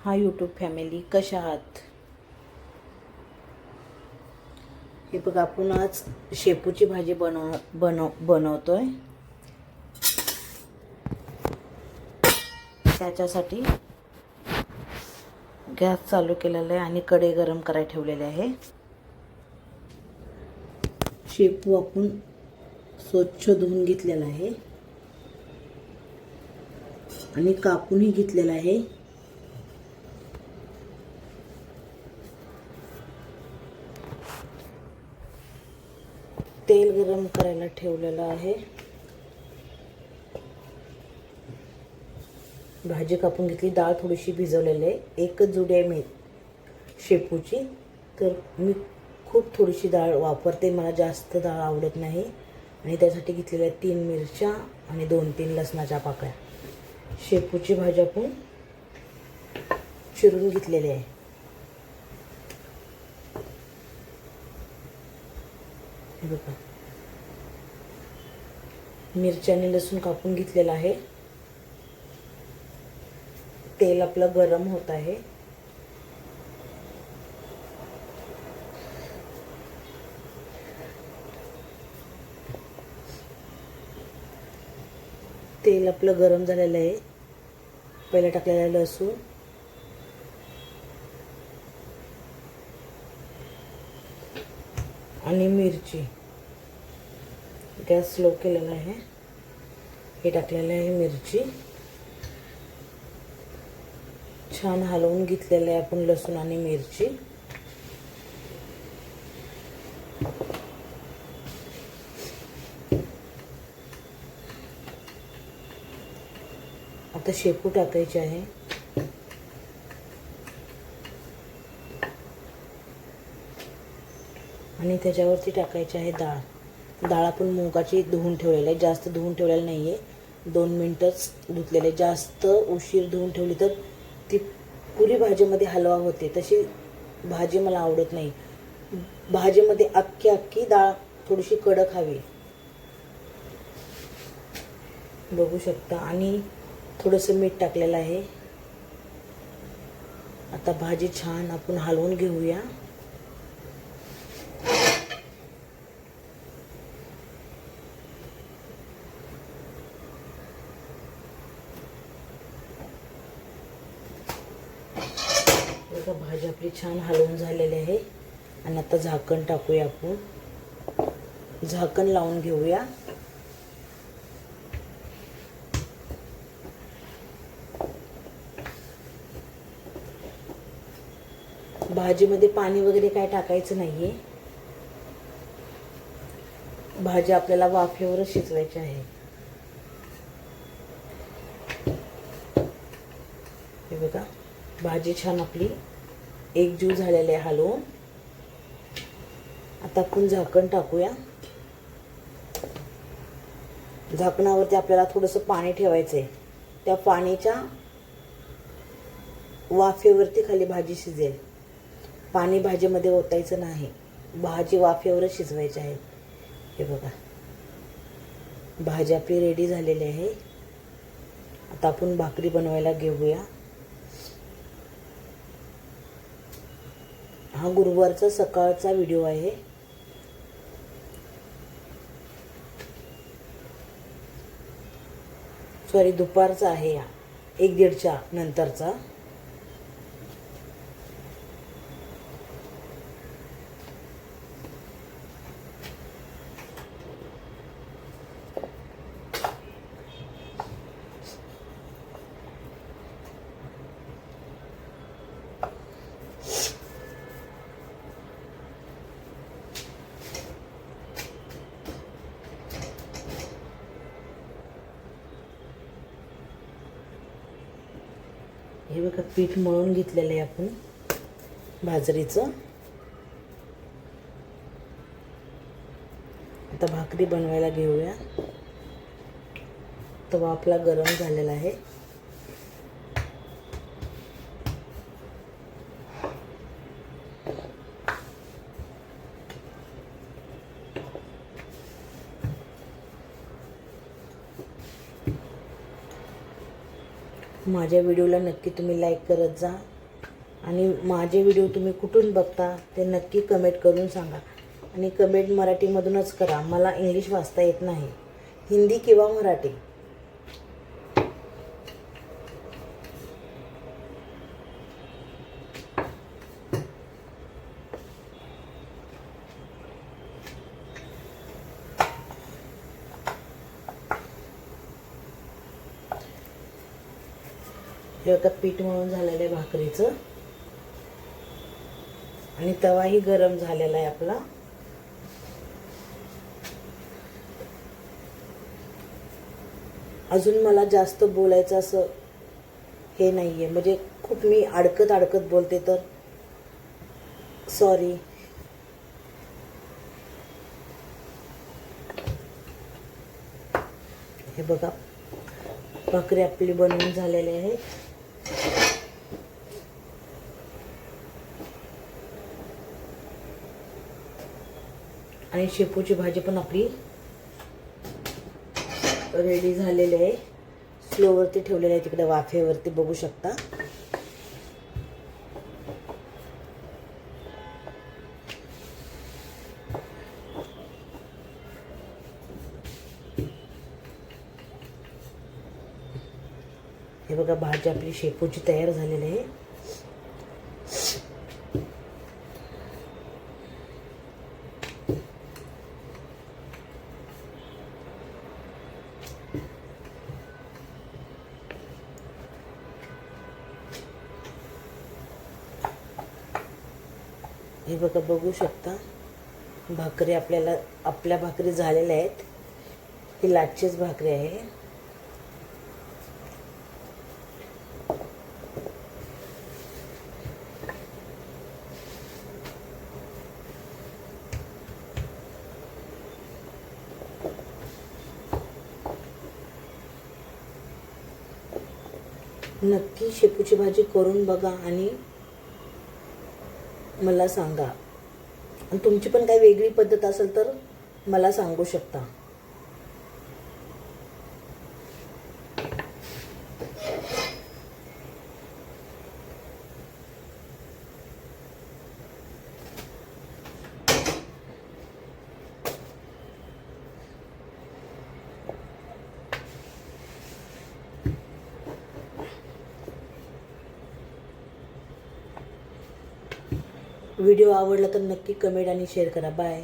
हा YouTube family कशा आहात? हे बघा, आपण आज शेपूची भाजी बनवतोय. त्याच्यासाठी गॅस चालू केलेला आहे आणि कढई गरम करायला ठेवलेली आहे. शेपू आपण स्वच्छ धुवून घेतलेला आहे आणि कापूनही घेतलेला आहे. तेल गरम करायला ठेवलेलं आहे. भाजी कापून घेतली. डाळ थोडीशी भिजवलेली आहे. एकच जुडी आहे मी शेपूची, तर मी खूप थोडीशी डाळ वापरते. मला जास्त डाळ आवडत नाही आणि त्यासाठी घेतलेल्या 3 मिरच्या आणि 2-3 लसणाच्या पाकळ्या. शेपूची भाजी आपण चिरून घेतलेली आहे. हे बघा, मिरची आणि लसूण कापून घेतलेला आहे. तेल आपलं गरम होत आहे. तेल आपलं गरम झालेलं आहे. पहिला टाकलेला लसूण, आणि मिरची. गॅस स्लो केलेला आहे. हे टाकलेलं आहे मिरची. छान हलवून घेतलेलं आहे आपण लसूण आणि मिरची. आता शेपू टाकायचे आहे. आणि त्याच्यावरती टाकायची आहे डाळ. डाळ आपण मुगाची धुवून ठेवलेली आहे. जास्त धुवून ठेवलेली नाही आहे. 2 मिनटंच धुतलेले. जास्त उशीर धुवून ठेवली तर ती पुरी भाजीमध्ये हलवा होते. तशी भाजी मला आवडत नाही. भाजीमध्ये अख्खी डाळ थोडीशी कडक हवी. बघू शकता. आणि थोडंसं मीठ टाकलेलं आहे. आता भाजी छान आपण हलवून घेऊया. भाजी आपली छान हलवून झालेली आहे. आणि आता झाकण टाकूया. आपण झाकण लावून घेऊया. भाजीमध्ये पाणी वगैरे काय टाकायचं नाहीये. भाजी आपल्याला वाफेवरच शिजवायची आहे. हे बघा, भाजी छान आपली एकजीव झालेली आहे हलवून. आता आपण झाकण टाकूया. झाकणावरती आपल्याला थोडंसं पाणी ठेवायचं आहे. त्या पाण्याच्या वाफेवरती खाली भाजी शिजेल. पाणी भाजीमध्ये ओतायचं नाही. भाजी वाफेवरच शिजवायची आहे. हे बघा, भाजी आपली रेडी झालेली आहे. आता आपण भाकरी बनवायला घेऊया. हा गुरुवारचा सकाळचा व्हिडिओ आहे. सॉरी, दुपारचा आहे. 1-1:30च्या नंतरचा. हे बघा, पीठ मळून घेतलेलं आहे आपण बाजरीचं. आता भाकरी बनवायला घेऊया. तवा आपला गरम झालेला आहे. माझ्या व्हिडिओला नक्की तुम्ही लाईक करत जा. आणि माझे व्हिडिओ तुम्ही कुठून बघता ते नक्की कमेंट करून सांगा. आणि कमेंट मराठीमधूनच करा, मला इंग्लिश वाचता येत नाही. हिंदी किंवा मराठी. हे आता पीठ मळून झालेलं आहे भाकरीचं आणि तवाही गरम झालेला आहे आपला. अजून मला जास्त बोलायचं असं हे नाहीये, म्हणजे खूप मी अडकत बोलते तर सॉरी. हे बघा भाकरी आपली बनवून झालेली आहे. आणि शेपूची भाजी पण आपली रेडी झालेली आहे. स्लोवरती ठेवलेली आहे, तिकडे वाफेवरती बघू शकता. हे बघा भाजी आपली शेपूची तयार झालेली आहे. हे बघा बघू शकता भाकरी आपल्या भाकरी झालेल्या आहेत. ही लाटचीच भाकरी आहे. नक्की शेपूची भाजी करून बघा आणि मला सांगा. आणि तुमची पण काही वेगळी पद्धत असेल तर मला सांगू शकता. व्हिडिओ आवडला तर नक्की कमेंट आणि शेअर करा. बाय.